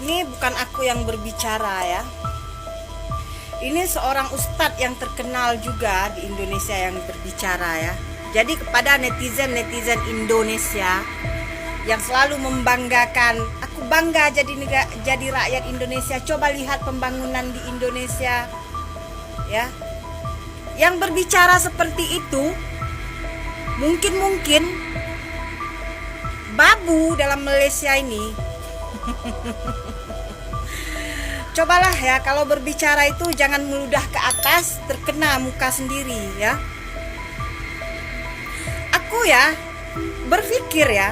ini bukan aku yang berbicara ya. Ini seorang ustadz yang terkenal juga di Indonesia yang berbicara ya. Jadi kepada netizen Indonesia yang selalu membanggakan, aku bangga jadi rakyat Indonesia. Coba lihat pembangunan di Indonesia ya. Yang berbicara seperti itu mungkin babu dalam Malaysia ini. Cobalah ya, kalau berbicara itu jangan meludah ke atas, terkena muka sendiri ya. Aku ya berpikir ya,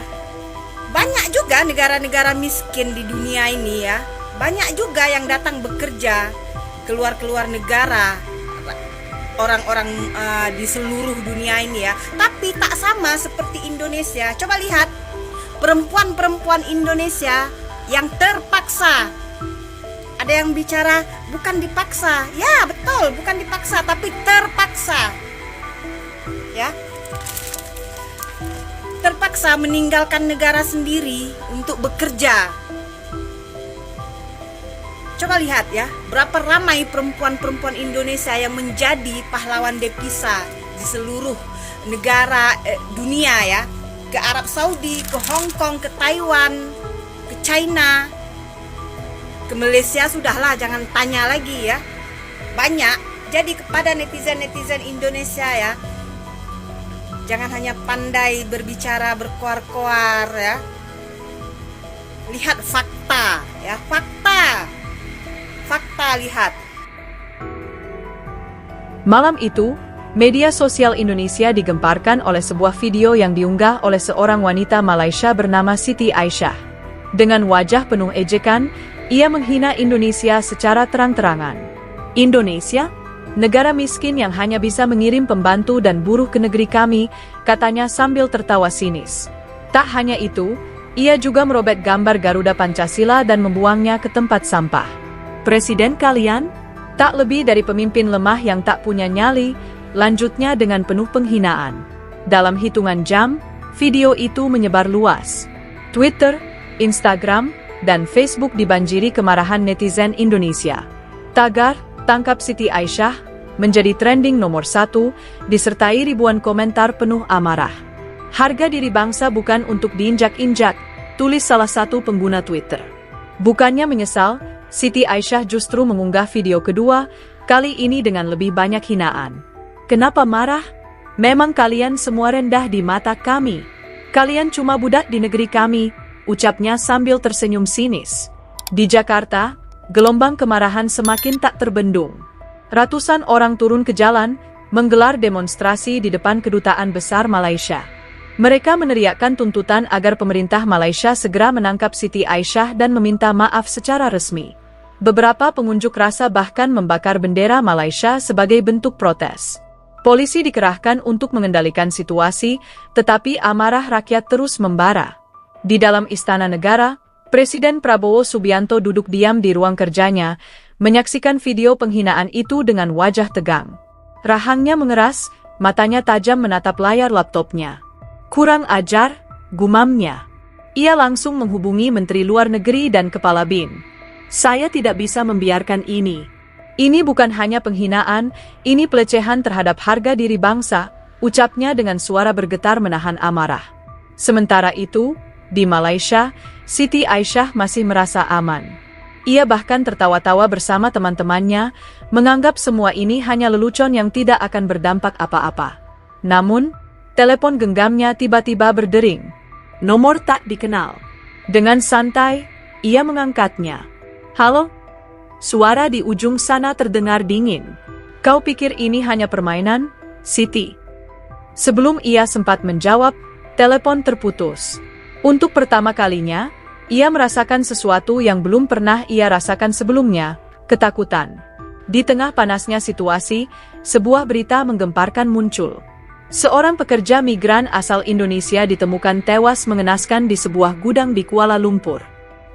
banyak juga negara-negara miskin di dunia ini ya. Banyak juga yang datang bekerja keluar negara, orang-orang di seluruh dunia ini ya. Tapi tak sama seperti Indonesia. Coba lihat perempuan-perempuan Indonesia yang terpaksa. Ada yang bicara bukan dipaksa. Ya betul, bukan dipaksa tapi terpaksa. Ya, terpaksa meninggalkan negara sendiri untuk bekerja. Coba lihat ya, berapa ramai perempuan-perempuan Indonesia yang menjadi pahlawan devisa di seluruh negara dunia ya. Ke Arab Saudi, ke Hong Kong, ke Taiwan, ke China, ke Malaysia, sudahlah jangan tanya lagi ya. Banyak. Jadi kepada netizen Indonesia ya, jangan hanya pandai berbicara berkoar-koar ya. Lihat fakta ya, fakta lihat. Malam itu, media sosial Indonesia digemparkan oleh sebuah video yang diunggah oleh seorang wanita Malaysia bernama Siti Aisyah. Dengan wajah penuh ejekan, ia menghina Indonesia secara terang-terangan. Indonesia? Negara miskin yang hanya bisa mengirim pembantu dan buruh ke negeri kami, katanya sambil tertawa sinis. Tak hanya itu, ia juga merobek gambar Garuda Pancasila dan membuangnya ke tempat sampah. Presiden kalian? Tak lebih dari pemimpin lemah yang tak punya nyali, lanjutnya dengan penuh penghinaan. Dalam hitungan jam, video itu menyebar luas. Twitter, Instagram, dan Facebook dibanjiri kemarahan netizen Indonesia. Tagar, tangkap Siti Aisyah, menjadi trending nomor 1, disertai ribuan komentar penuh amarah. Harga diri bangsa bukan untuk diinjak-injak, tulis salah satu pengguna Twitter. Bukannya menyesal, Siti Aisyah justru mengunggah video kedua, kali ini dengan lebih banyak hinaan. Kenapa marah? Memang kalian semua rendah di mata kami. Kalian cuma budak di negeri kami, ucapnya sambil tersenyum sinis. Di Jakarta, gelombang kemarahan semakin tak terbendung. Ratusan orang turun ke jalan, menggelar demonstrasi di depan Kedutaan Besar Malaysia. Mereka meneriakkan tuntutan agar pemerintah Malaysia segera menangkap Siti Aisyah dan meminta maaf secara resmi. Beberapa pengunjuk rasa bahkan membakar bendera Malaysia sebagai bentuk protes. Polisi dikerahkan untuk mengendalikan situasi, tetapi amarah rakyat terus membara. Di dalam Istana Negara, Presiden Prabowo Subianto duduk diam di ruang kerjanya, menyaksikan video penghinaan itu dengan wajah tegang. Rahangnya mengeras, matanya tajam menatap layar laptopnya. Kurang ajar, gumamnya. Ia langsung menghubungi Menteri Luar Negeri dan Kepala BIN. Saya tidak bisa membiarkan ini. Ini bukan hanya penghinaan, ini pelecehan terhadap harga diri bangsa, ucapnya dengan suara bergetar menahan amarah. Sementara itu, di Malaysia, Siti Aisyah masih merasa aman. Ia bahkan tertawa-tawa bersama teman-temannya, menganggap semua ini hanya lelucon yang tidak akan berdampak apa-apa. Namun, telepon genggamnya tiba-tiba berdering. Nomor tak dikenal. Dengan santai, ia mengangkatnya. Halo? Suara di ujung sana terdengar dingin. Kau pikir ini hanya permainan, Siti? Sebelum ia sempat menjawab, telepon terputus. Untuk pertama kalinya, ia merasakan sesuatu yang belum pernah ia rasakan sebelumnya, ketakutan. Di tengah panasnya situasi, sebuah berita menggemparkan muncul. Seorang pekerja migran asal Indonesia ditemukan tewas mengenaskan di sebuah gudang di Kuala Lumpur.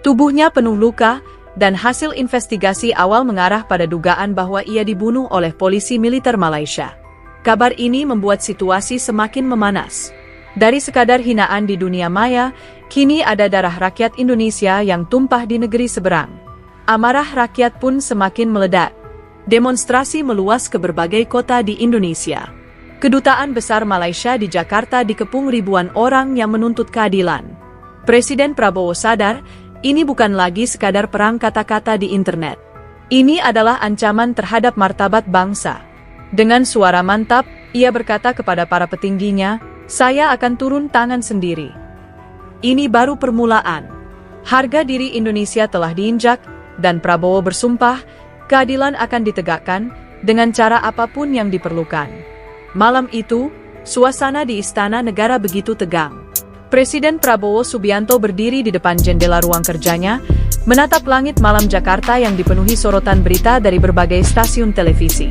Tubuhnya penuh luka, dan hasil investigasi awal mengarah pada dugaan bahwa ia dibunuh oleh polisi militer Malaysia. Kabar ini membuat situasi semakin memanas. Dari sekadar hinaan di dunia maya, Kini ada darah rakyat Indonesia yang tumpah di negeri seberang. Amarah rakyat pun semakin meledak. Demonstrasi meluas ke berbagai kota di Indonesia. Kedutaan Besar Malaysia di Jakarta dikepung ribuan orang yang menuntut keadilan. Presiden Prabowo sadar, ini bukan lagi sekadar perang kata-kata di internet. Ini adalah ancaman terhadap martabat bangsa. Dengan suara mantap, ia berkata kepada para petingginya, "Saya akan turun tangan sendiri. Ini baru permulaan. Harga diri Indonesia telah diinjak, dan Prabowo bersumpah, keadilan akan ditegakkan dengan cara apapun yang diperlukan." Malam itu, suasana di Istana Negara begitu tegang. Presiden Prabowo Subianto berdiri di depan jendela ruang kerjanya, menatap langit malam Jakarta yang dipenuhi sorotan berita dari berbagai stasiun televisi.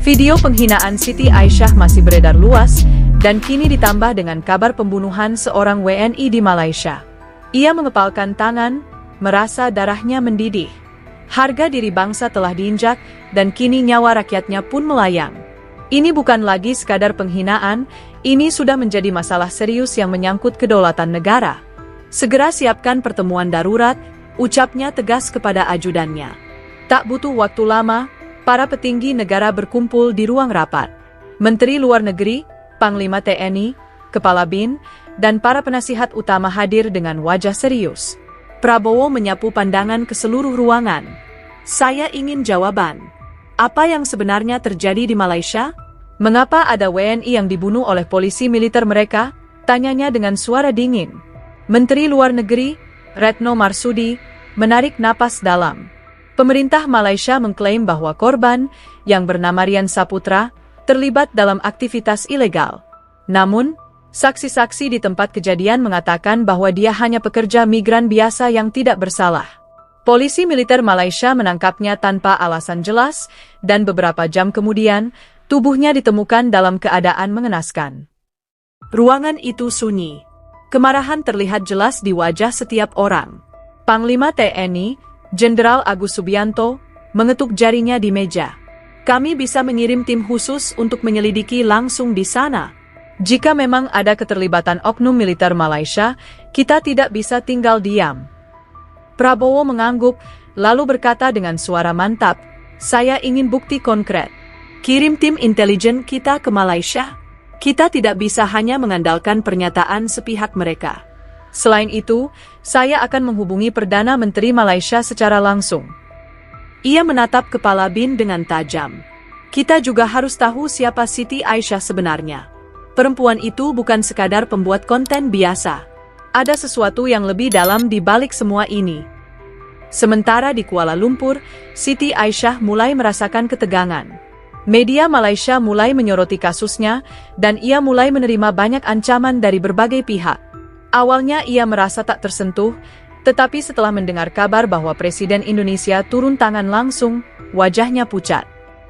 Video penghinaan Siti Aisyah masih beredar luas, dan kini ditambah dengan kabar pembunuhan seorang WNI di Malaysia. Ia mengepalkan tangan, merasa darahnya mendidih. Harga diri bangsa telah diinjak, dan kini nyawa rakyatnya pun melayang. Ini bukan lagi sekadar penghinaan, ini sudah menjadi masalah serius yang menyangkut kedaulatan negara. Segera siapkan pertemuan darurat, ucapnya tegas kepada ajudannya. Tak butuh waktu lama, para petinggi negara berkumpul di ruang rapat. Menteri Luar Negeri, Panglima TNI, Kepala BIN, dan para penasihat utama hadir dengan wajah serius. Prabowo menyapu pandangan ke seluruh ruangan. "Saya ingin jawaban. Apa yang sebenarnya terjadi di Malaysia? Mengapa ada WNI yang dibunuh oleh polisi militer mereka?" tanyanya dengan suara dingin. Menteri Luar Negeri, Retno Marsudi, menarik napas dalam. Pemerintah Malaysia mengklaim bahwa korban, yang bernama Rian Saputra, terlibat dalam aktivitas ilegal. Namun, saksi-saksi di tempat kejadian mengatakan bahwa dia hanya pekerja migran biasa yang tidak bersalah. Polisi militer Malaysia menangkapnya tanpa alasan jelas, dan beberapa jam kemudian, tubuhnya ditemukan dalam keadaan mengenaskan. Ruangan itu sunyi. Kemarahan terlihat jelas di wajah setiap orang. Panglima TNI, Jenderal Agus Subianto, mengetuk jarinya di meja. "Kami bisa mengirim tim khusus untuk menyelidiki langsung di sana. Jika memang ada keterlibatan oknum militer Malaysia, kita tidak bisa tinggal diam." Prabowo mengangguk, lalu berkata dengan suara mantap, "Saya ingin bukti konkret. Kirim tim intelijen kita ke Malaysia. Kita tidak bisa hanya mengandalkan pernyataan sepihak mereka. Selain itu, saya akan menghubungi Perdana Menteri Malaysia secara langsung." Ia menatap kepala BIN dengan tajam. "Kita juga harus tahu siapa Siti Aisyah sebenarnya. Perempuan itu bukan sekadar pembuat konten biasa. Ada sesuatu yang lebih dalam di balik semua ini." Sementara di Kuala Lumpur, Siti Aisyah mulai merasakan ketegangan. Media Malaysia mulai menyoroti kasusnya, dan ia mulai menerima banyak ancaman dari berbagai pihak. Awalnya ia merasa tak tersentuh, tetapi setelah mendengar kabar bahwa Presiden Indonesia turun tangan langsung, wajahnya pucat.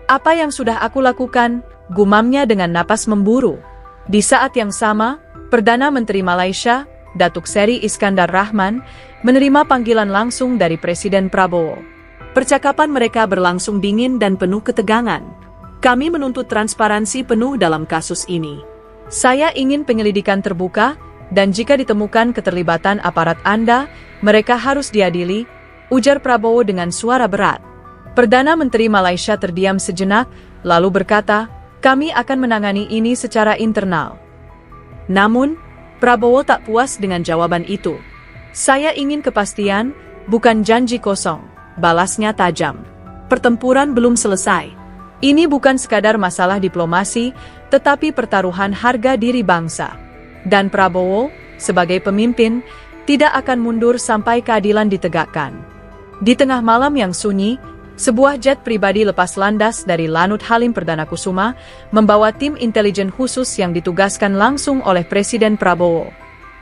"Apa yang sudah aku lakukan?" gumamnya dengan napas memburu. Di saat yang sama, Perdana Menteri Malaysia, Datuk Seri Iskandar Rahman, menerima panggilan langsung dari Presiden Prabowo. Percakapan mereka berlangsung dingin dan penuh ketegangan. "Kami menuntut transparansi penuh dalam kasus ini. Saya ingin penyelidikan terbuka, dan jika ditemukan keterlibatan aparat Anda, mereka harus diadili," ujar Prabowo dengan suara berat. Perdana Menteri Malaysia terdiam sejenak, lalu berkata, "Kami akan menangani ini secara internal." Namun, Prabowo tak puas dengan jawaban itu. "Saya ingin kepastian, bukan janji kosong," balasnya tajam. "Pertempuran belum selesai. Ini bukan sekadar masalah diplomasi, tetapi pertaruhan harga diri bangsa. Dan Prabowo, sebagai pemimpin, tidak akan mundur sampai keadilan ditegakkan." Di tengah malam yang sunyi, sebuah jet pribadi lepas landas dari Lanut Halim Perdana Kusuma membawa tim intelijen khusus yang ditugaskan langsung oleh Presiden Prabowo.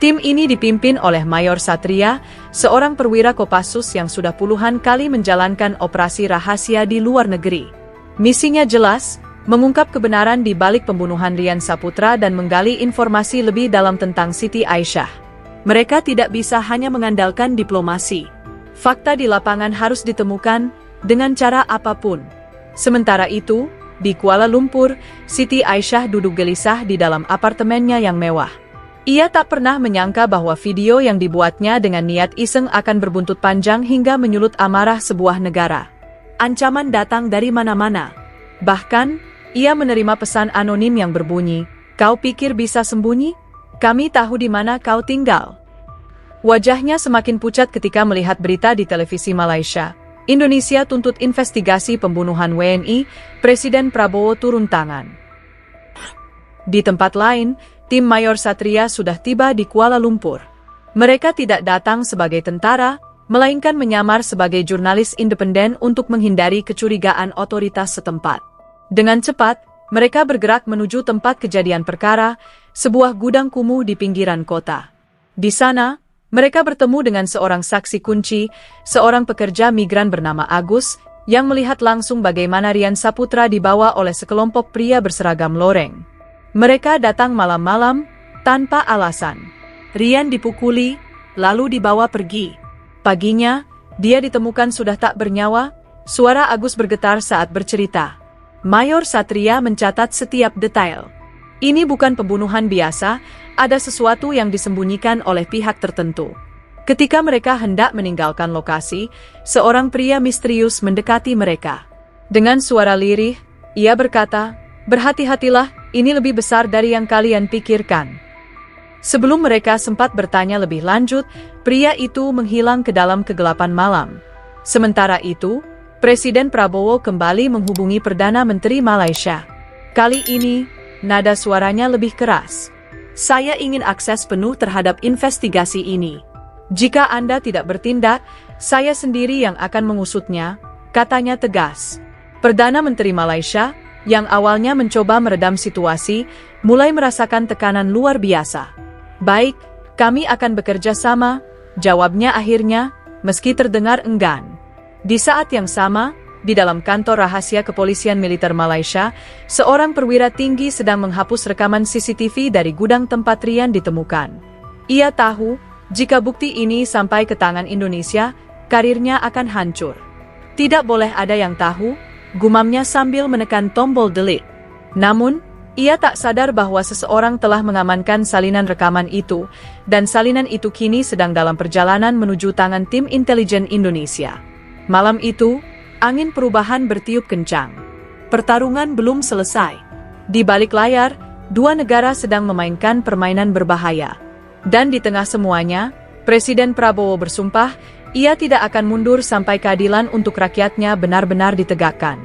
Tim ini dipimpin oleh Mayor Satria, seorang perwira Kopassus yang sudah puluhan kali menjalankan operasi rahasia di luar negeri. Misinya jelas, mengungkap kebenaran di balik pembunuhan Rian Saputra dan menggali informasi lebih dalam tentang Siti Aisyah. Mereka tidak bisa hanya mengandalkan diplomasi. Fakta di lapangan harus ditemukan dengan cara apapun. Sementara itu, di Kuala Lumpur, Siti Aisyah duduk gelisah di dalam apartemennya yang mewah. Ia tak pernah menyangka bahwa video yang dibuatnya dengan niat iseng akan berbuntut panjang hingga menyulut amarah sebuah negara. Ancaman datang dari mana-mana. Bahkan, ia menerima pesan anonim yang berbunyi, "Kau pikir bisa sembunyi? Kami tahu di mana kau tinggal." Wajahnya semakin pucat ketika melihat berita di televisi Malaysia. Indonesia tuntut investigasi pembunuhan WNI, Presiden Prabowo turun tangan. Di tempat lain, tim Mayor Satria sudah tiba di Kuala Lumpur. Mereka tidak datang sebagai tentara, melainkan menyamar sebagai jurnalis independen untuk menghindari kecurigaan otoritas setempat. Dengan cepat, mereka bergerak menuju tempat kejadian perkara, sebuah gudang kumuh di pinggiran kota. Di sana, mereka bertemu dengan seorang saksi kunci, seorang pekerja migran bernama Agus, yang melihat langsung bagaimana Rian Saputra dibawa oleh sekelompok pria berseragam loreng. Mereka datang malam-malam, tanpa alasan. Rian dipukuli, lalu dibawa pergi. Paginya, dia ditemukan sudah tak bernyawa. Suara Agus bergetar saat bercerita. Mayor Satria mencatat setiap detail. Ini bukan pembunuhan biasa, ada sesuatu yang disembunyikan oleh pihak tertentu. Ketika mereka hendak meninggalkan lokasi, seorang pria misterius mendekati mereka. Dengan suara lirih, ia berkata, "Berhati-hatilah, ini lebih besar dari yang kalian pikirkan." Sebelum mereka sempat bertanya lebih lanjut, pria itu menghilang ke dalam kegelapan malam. Sementara itu, Presiden Prabowo kembali menghubungi Perdana Menteri Malaysia. Kali ini, nada suaranya lebih keras. "Saya ingin akses penuh terhadap investigasi ini. Jika Anda tidak bertindak, saya sendiri yang akan mengusutnya," katanya tegas. Perdana Menteri Malaysia, yang awalnya mencoba meredam situasi, mulai merasakan tekanan luar biasa. "Baik, kami akan bekerja sama," jawabnya akhirnya, meski terdengar enggan. Di saat yang sama, di dalam kantor rahasia Kepolisian Militer Malaysia, seorang perwira tinggi sedang menghapus rekaman CCTV dari gudang tempat Rian ditemukan. Ia tahu, jika bukti ini sampai ke tangan Indonesia, karirnya akan hancur. "Tidak boleh ada yang tahu," gumamnya sambil menekan tombol delete. Namun, ia tak sadar bahwa seseorang telah mengamankan salinan rekaman itu, dan salinan itu kini sedang dalam perjalanan menuju tangan tim intelijen Indonesia. Malam itu, angin perubahan bertiup kencang. Pertarungan belum selesai. Di balik layar, dua negara sedang memainkan permainan berbahaya. Dan di tengah semuanya, Presiden Prabowo bersumpah, ia tidak akan mundur sampai keadilan untuk rakyatnya benar-benar ditegakkan.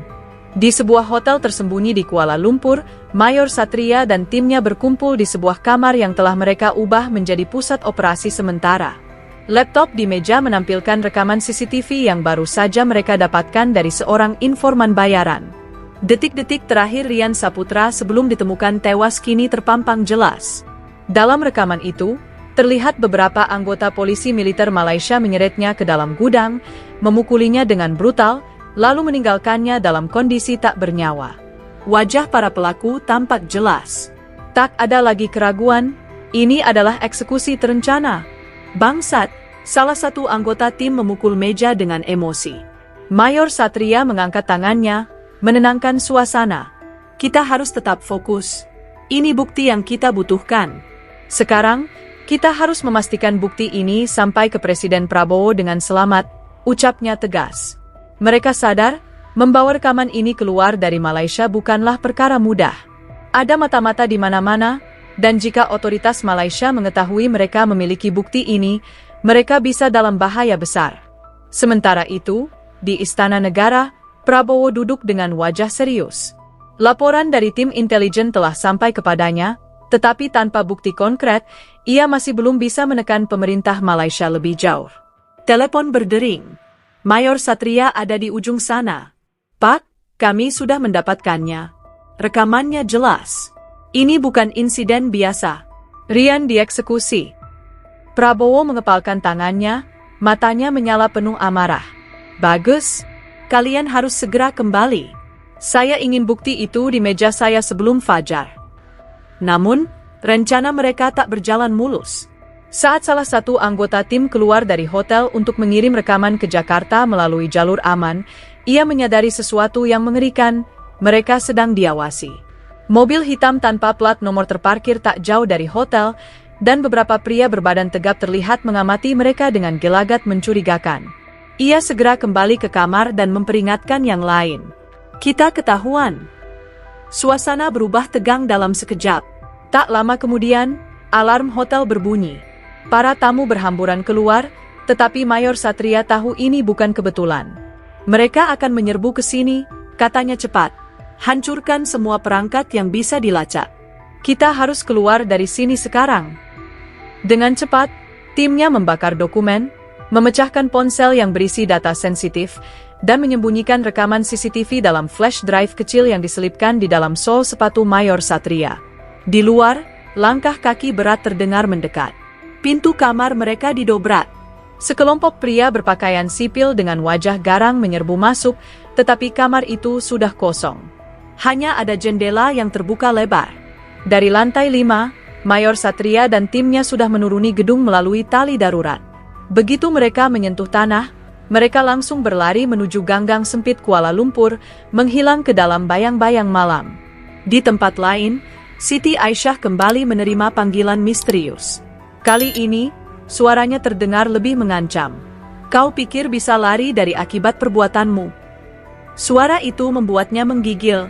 Di sebuah hotel tersembunyi di Kuala Lumpur, Mayor Satria dan timnya berkumpul di sebuah kamar yang telah mereka ubah menjadi pusat operasi sementara. Laptop di meja menampilkan rekaman CCTV yang baru saja mereka dapatkan dari seorang informan bayaran. Detik-detik terakhir Rian Saputra sebelum ditemukan tewas kini terpampang jelas. Dalam rekaman itu, terlihat beberapa anggota polisi militer Malaysia menyeretnya ke dalam gudang, memukulinya dengan brutal, lalu meninggalkannya dalam kondisi tak bernyawa. Wajah para pelaku tampak jelas. Tak ada lagi keraguan, ini adalah eksekusi terencana. "Bangsat," salah satu anggota tim memukul meja dengan emosi. Mayor Satria mengangkat tangannya, menenangkan suasana. "Kita harus tetap fokus. Ini bukti yang kita butuhkan. Sekarang, kita harus memastikan bukti ini sampai ke Presiden Prabowo dengan selamat," ucapnya tegas. Mereka sadar, membawa rekaman ini keluar dari Malaysia bukanlah perkara mudah. Ada mata-mata di mana-mana, dan jika otoritas Malaysia mengetahui mereka memiliki bukti ini, mereka bisa dalam bahaya besar. Sementara itu, di Istana Negara, Prabowo duduk dengan wajah serius. Laporan dari tim intelijen telah sampai kepadanya, tetapi tanpa bukti konkret, ia masih belum bisa menekan pemerintah Malaysia lebih jauh. Telepon berdering. Mayor Satria ada di ujung sana. "Pak, kami sudah mendapatkannya. Rekamannya jelas. Ini bukan insiden biasa. Rian dieksekusi." Prabowo mengepalkan tangannya, matanya menyala penuh amarah. "Bagus, kalian harus segera kembali. Saya ingin bukti itu di meja saya sebelum fajar." Namun, rencana mereka tak berjalan mulus. Saat salah satu anggota tim keluar dari hotel untuk mengirim rekaman ke Jakarta melalui jalur aman, ia menyadari sesuatu yang mengerikan, mereka sedang diawasi. Mobil hitam tanpa plat nomor terparkir tak jauh dari hotel, dan beberapa pria berbadan tegap terlihat mengamati mereka dengan gelagat mencurigakan. Ia segera kembali ke kamar dan memperingatkan yang lain. Kita ketahuan. Suasana berubah tegang dalam sekejap. Tak lama kemudian, alarm hotel berbunyi. Para tamu berhamburan keluar, tetapi Mayor Satria tahu ini bukan kebetulan. Mereka akan menyerbu ke sini, katanya cepat. Hancurkan semua perangkat yang bisa dilacak. Kita harus keluar dari sini sekarang. Dengan cepat, timnya membakar dokumen, memecahkan ponsel yang berisi data sensitif, dan menyembunyikan rekaman CCTV dalam flash drive kecil yang diselipkan di dalam sol sepatu Mayor Satria. Di luar, langkah kaki berat terdengar mendekat. Pintu kamar mereka didobrak. Sekelompok pria berpakaian sipil dengan wajah garang menyerbu masuk, tetapi kamar itu sudah kosong. Hanya ada jendela yang terbuka lebar. Dari lantai 5, Mayor Satria dan timnya sudah menuruni gedung melalui tali darurat. Begitu mereka menyentuh tanah, mereka langsung berlari menuju ganggang sempit Kuala Lumpur, menghilang ke dalam bayang-bayang malam. Di tempat lain, Siti Aisyah kembali menerima panggilan misterius. Kali ini, suaranya terdengar lebih mengancam. Kau pikir bisa lari dari akibat perbuatanmu? Suara itu membuatnya menggigil.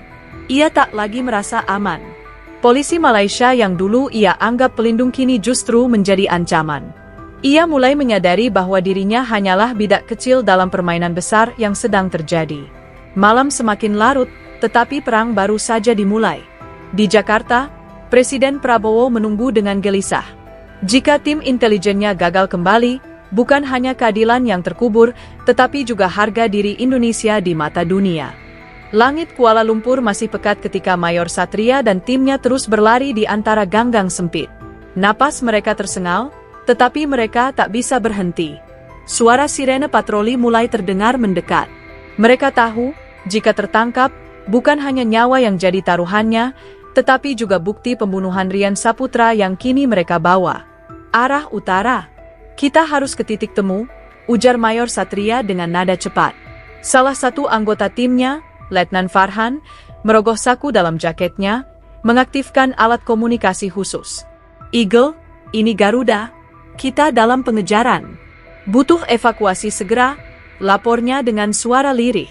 Ia tak lagi merasa aman. Polisi Malaysia yang dulu ia anggap pelindung kini justru menjadi ancaman. Ia mulai menyadari bahwa dirinya hanyalah bidak kecil dalam permainan besar yang sedang terjadi. Malam semakin larut, tetapi perang baru saja dimulai. Di Jakarta, Presiden Prabowo menunggu dengan gelisah. Jika tim intelijennya gagal kembali, bukan hanya keadilan yang terkubur, tetapi juga harga diri Indonesia di mata dunia. Langit Kuala Lumpur masih pekat ketika Mayor Satria dan timnya terus berlari di antara ganggang sempit. Napas mereka tersengal, tetapi mereka tak bisa berhenti. Suara sirene patroli mulai terdengar mendekat. Mereka tahu, jika tertangkap, bukan hanya nyawa yang jadi taruhannya, tetapi juga bukti pembunuhan Rian Saputra yang kini mereka bawa. Arah utara. Kita harus ke titik temu, ujar Mayor Satria dengan nada cepat. Salah satu anggota timnya, Letnan Farhan, merogoh saku dalam jaketnya, mengaktifkan alat komunikasi khusus. Eagle, ini Garuda, kita dalam pengejaran. Butuh evakuasi segera, lapornya dengan suara lirih.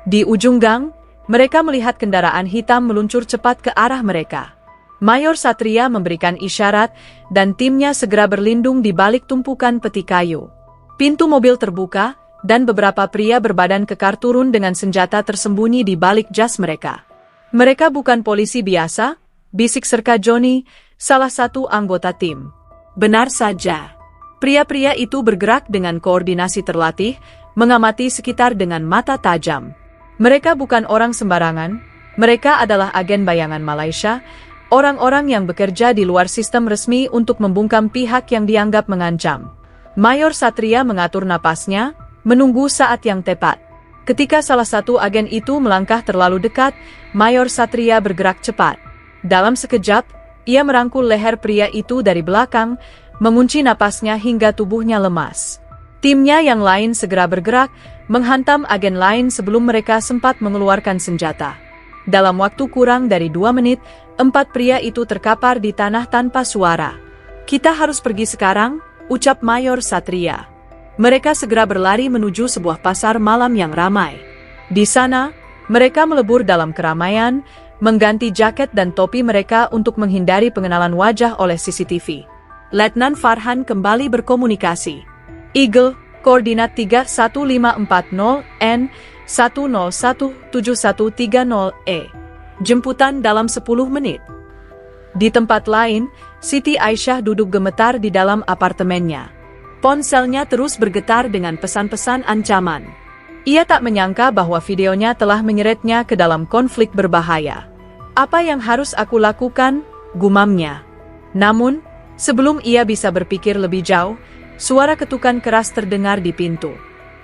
Di ujung gang, mereka melihat kendaraan hitam meluncur cepat ke arah mereka. Mayor Satria memberikan isyarat, dan timnya segera berlindung di balik tumpukan peti kayu. Pintu mobil terbuka, dan beberapa pria berbadan kekar turun dengan senjata tersembunyi di balik jas mereka. Mereka bukan polisi biasa, bisik Serka Joni, salah satu anggota tim. Benar saja. Pria-pria itu bergerak dengan koordinasi terlatih, mengamati sekitar dengan mata tajam. Mereka bukan orang sembarangan, mereka adalah agen bayangan Malaysia, orang-orang yang bekerja di luar sistem resmi untuk membungkam pihak yang dianggap mengancam. Mayor Satria mengatur napasnya, menunggu saat yang tepat. Ketika salah satu agen itu melangkah terlalu dekat, Mayor Satria bergerak cepat. Dalam sekejap, ia merangkul leher pria itu dari belakang, mengunci napasnya hingga tubuhnya lemas. Timnya yang lain segera bergerak, menghantam agen lain sebelum mereka sempat mengeluarkan senjata. Dalam waktu kurang dari 2 menit, 4 pria itu terkapar di tanah tanpa suara. Kita harus pergi sekarang, ucap Mayor Satria. Mereka segera berlari menuju sebuah pasar malam yang ramai. Di sana, mereka melebur dalam keramaian, mengganti jaket dan topi mereka untuk menghindari pengenalan wajah oleh CCTV. Letnan Farhan kembali berkomunikasi. Eagle, koordinat 31540N 1017130E. Jemputan dalam 10 menit. Di tempat lain, Siti Aisyah duduk gemetar di dalam apartemennya. Ponselnya terus bergetar dengan pesan-pesan ancaman. Ia tak menyangka bahwa videonya telah menyeretnya ke dalam konflik berbahaya. Apa yang harus aku lakukan? Gumamnya. Namun, sebelum ia bisa berpikir lebih jauh, suara ketukan keras terdengar di pintu.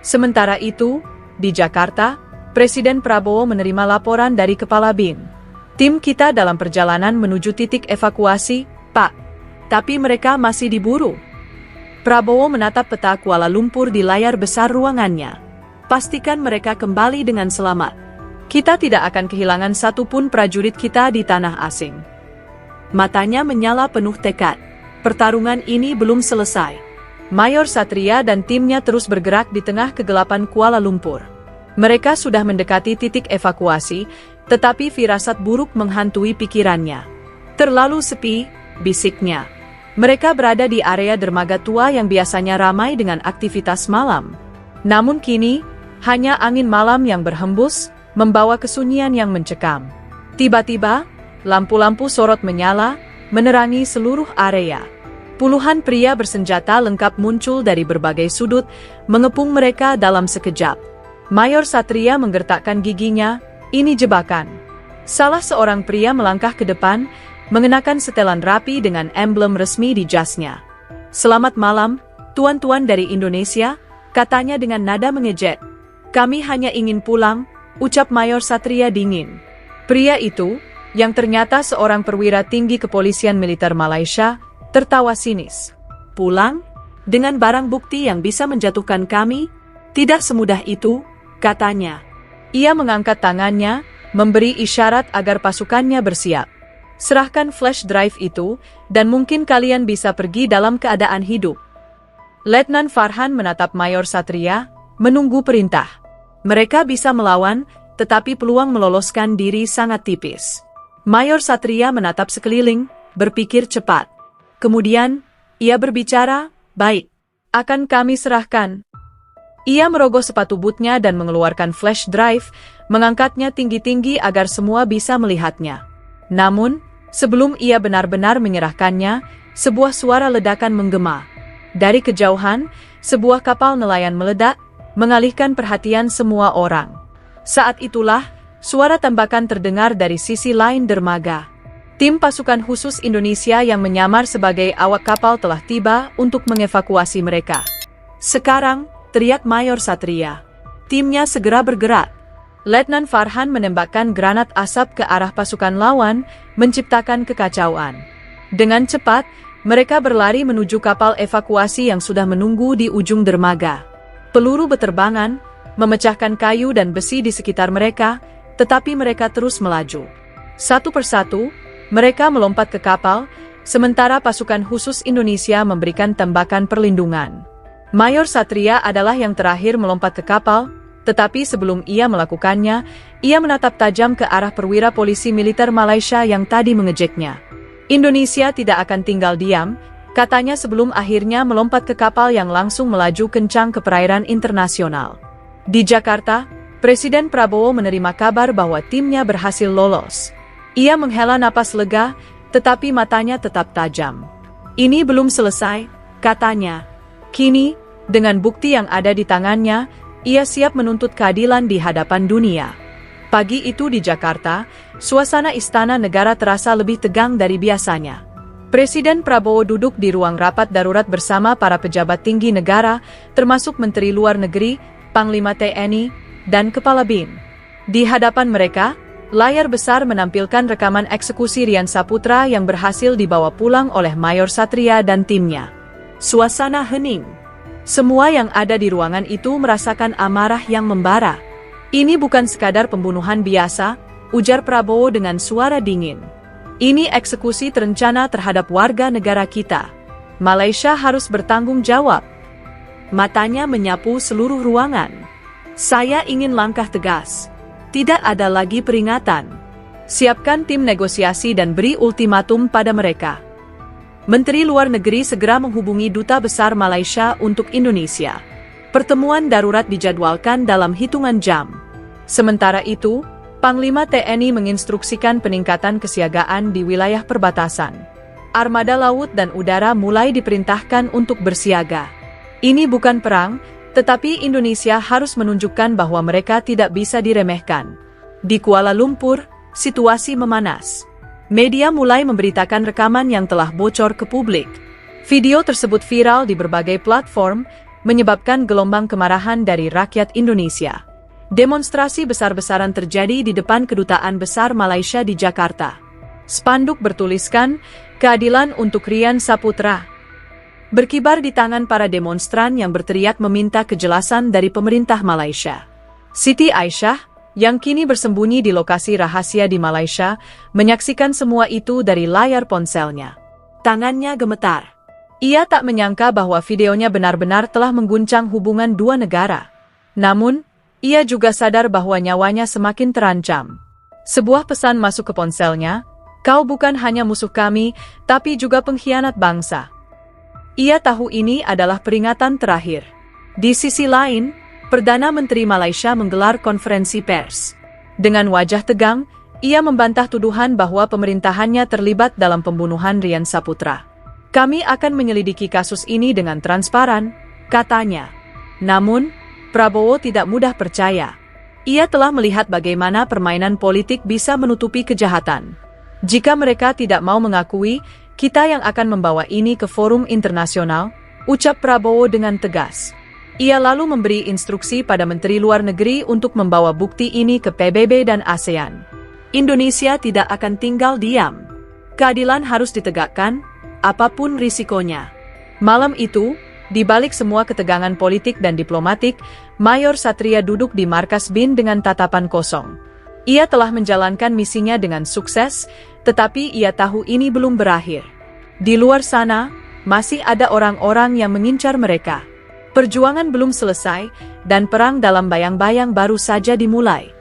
Sementara itu, di Jakarta, Presiden Prabowo menerima laporan dari Kepala BIN. Tim kita dalam perjalanan menuju titik evakuasi, Pak. Tapi mereka masih diburu. Prabowo menatap peta Kuala Lumpur di layar besar ruangannya. Pastikan mereka kembali dengan selamat. Kita tidak akan kehilangan satupun prajurit kita di tanah asing. Matanya menyala penuh tekad. pertarungan ini belum selesai. Mayor Satria dan timnya terus bergerak di tengah kegelapan Kuala Lumpur. Mereka sudah mendekati titik evakuasi, tetapi firasat buruk menghantui pikirannya. Terlalu sepi, bisiknya. Mereka berada di area dermaga tua yang biasanya ramai dengan aktivitas malam. Namun kini, hanya angin malam yang berhembus, membawa kesunyian yang mencekam. Tiba-tiba, lampu-lampu sorot menyala, menerangi seluruh area. Puluhan pria bersenjata lengkap muncul dari berbagai sudut, mengepung mereka dalam sekejap. Mayor Satria menggertakkan giginya, ini jebakan. Salah seorang pria melangkah ke depan, mengenakan setelan rapi dengan emblem resmi di jasnya. "Selamat malam, tuan-tuan dari Indonesia," katanya dengan nada mengejek. "Kami hanya ingin pulang," ucap Mayor Satria dingin. Pria itu, yang ternyata seorang perwira tinggi kepolisian militer Malaysia, tertawa sinis. "Pulang? Dengan barang bukti yang bisa menjatuhkan kami? Tidak semudah itu," katanya. Ia mengangkat tangannya, memberi isyarat agar pasukannya bersiap. "Serahkan flash drive itu, dan mungkin kalian bisa pergi dalam keadaan hidup." Letnan Farhan menatap Mayor Satria, menunggu perintah. Mereka bisa melawan, tetapi peluang meloloskan diri sangat tipis. Mayor Satria menatap sekeliling, berpikir cepat. Kemudian, ia berbicara, "Baik, akan kami serahkan." Ia merogoh sepatu bootnya dan mengeluarkan flash drive, mengangkatnya tinggi-tinggi agar semua bisa melihatnya. Namun, sebelum ia benar-benar menyerahkannya, sebuah suara ledakan menggema. Dari kejauhan, sebuah kapal nelayan meledak, mengalihkan perhatian semua orang. Saat itulah, suara tembakan terdengar dari sisi lain dermaga. Tim pasukan khusus Indonesia yang menyamar sebagai awak kapal telah tiba untuk mengevakuasi mereka. "Sekarang," teriak Mayor Satria. Timnya segera bergerak. Letnan Farhan menembakkan granat asap ke arah pasukan lawan, menciptakan kekacauan. Dengan cepat, mereka berlari menuju kapal evakuasi yang sudah menunggu di ujung dermaga. Peluru beterbangan, memecahkan kayu dan besi di sekitar mereka, tetapi mereka terus melaju. Satu persatu, mereka melompat ke kapal, sementara pasukan khusus Indonesia memberikan tembakan perlindungan. Mayor Satria adalah yang terakhir melompat ke kapal, tetapi sebelum ia melakukannya, ia menatap tajam ke arah perwira polisi militer Malaysia yang tadi mengejeknya. "Indonesia tidak akan tinggal diam," katanya sebelum akhirnya melompat ke kapal yang langsung melaju kencang ke perairan internasional. Di Jakarta, Presiden Prabowo menerima kabar bahwa timnya berhasil lolos. Ia menghela napas lega, tetapi matanya tetap tajam. "Ini belum selesai," katanya. Kini, dengan bukti yang ada di tangannya, ia siap menuntut keadilan di hadapan dunia. Pagi itu di Jakarta, suasana istana negara terasa lebih tegang dari biasanya. Presiden Prabowo duduk di ruang rapat darurat bersama para pejabat tinggi negara, termasuk Menteri Luar Negeri, Panglima TNI, dan Kepala BIN. Di hadapan mereka, layar besar menampilkan rekaman eksekusi Rian Saputra yang berhasil dibawa pulang oleh Mayor Satria dan timnya. Suasana hening. Semua yang ada di ruangan itu merasakan amarah yang membara. "Ini bukan sekadar pembunuhan biasa," ujar Prabowo dengan suara dingin. "Ini eksekusi terencana terhadap warga negara kita. Malaysia harus bertanggung jawab." Matanya menyapu seluruh ruangan. "Saya ingin langkah tegas. Tidak ada lagi peringatan. Siapkan tim negosiasi dan beri ultimatum pada mereka." Menteri Luar Negeri segera menghubungi Duta Besar Malaysia untuk Indonesia. Pertemuan darurat dijadwalkan dalam hitungan jam. Sementara itu, Panglima TNI menginstruksikan peningkatan kesiagaan di wilayah perbatasan. Armada laut dan udara mulai diperintahkan untuk bersiaga. Ini bukan perang, tetapi Indonesia harus menunjukkan bahwa mereka tidak bisa diremehkan. Di Kuala Lumpur, situasi memanas. Media mulai memberitakan rekaman yang telah bocor ke publik. Video tersebut viral di berbagai platform, menyebabkan gelombang kemarahan dari rakyat Indonesia. Demonstrasi besar-besaran terjadi di depan Kedutaan Besar Malaysia di Jakarta. Spanduk bertuliskan, "Keadilan untuk Rian Saputra." Berkibar di tangan para demonstran yang berteriak meminta kejelasan dari pemerintah Malaysia. Siti Aisyah, yang kini bersembunyi di lokasi rahasia di Malaysia, menyaksikan semua itu dari layar ponselnya. Tangannya gemetar. Ia tak menyangka bahwa videonya benar-benar telah mengguncang hubungan dua negara. Namun, ia juga sadar bahwa nyawanya semakin terancam. Sebuah pesan masuk ke ponselnya, "Kau bukan hanya musuh kami, tapi juga pengkhianat bangsa." Ia tahu ini adalah peringatan terakhir. Di sisi lain, Perdana Menteri Malaysia menggelar konferensi pers. Dengan wajah tegang, ia membantah tuduhan bahwa pemerintahannya terlibat dalam pembunuhan Rian Saputra. "Kami akan menyelidiki kasus ini dengan transparan," katanya. Namun, Prabowo tidak mudah percaya. Ia telah melihat bagaimana permainan politik bisa menutupi kejahatan. "Jika mereka tidak mau mengakui, kita yang akan membawa ini ke forum internasional," ucap Prabowo dengan tegas. Ia lalu memberi instruksi pada Menteri Luar Negeri untuk membawa bukti ini ke PBB dan ASEAN. Indonesia tidak akan tinggal diam. Keadilan harus ditegakkan, apapun risikonya. Malam itu, di balik semua ketegangan politik dan diplomatik, Mayor Satria duduk di markas BIN dengan tatapan kosong. Ia telah menjalankan misinya dengan sukses, tetapi ia tahu ini belum berakhir. Di luar sana, masih ada orang-orang yang mengincar mereka. Perjuangan belum selesai, dan perang dalam bayang-bayang baru saja dimulai.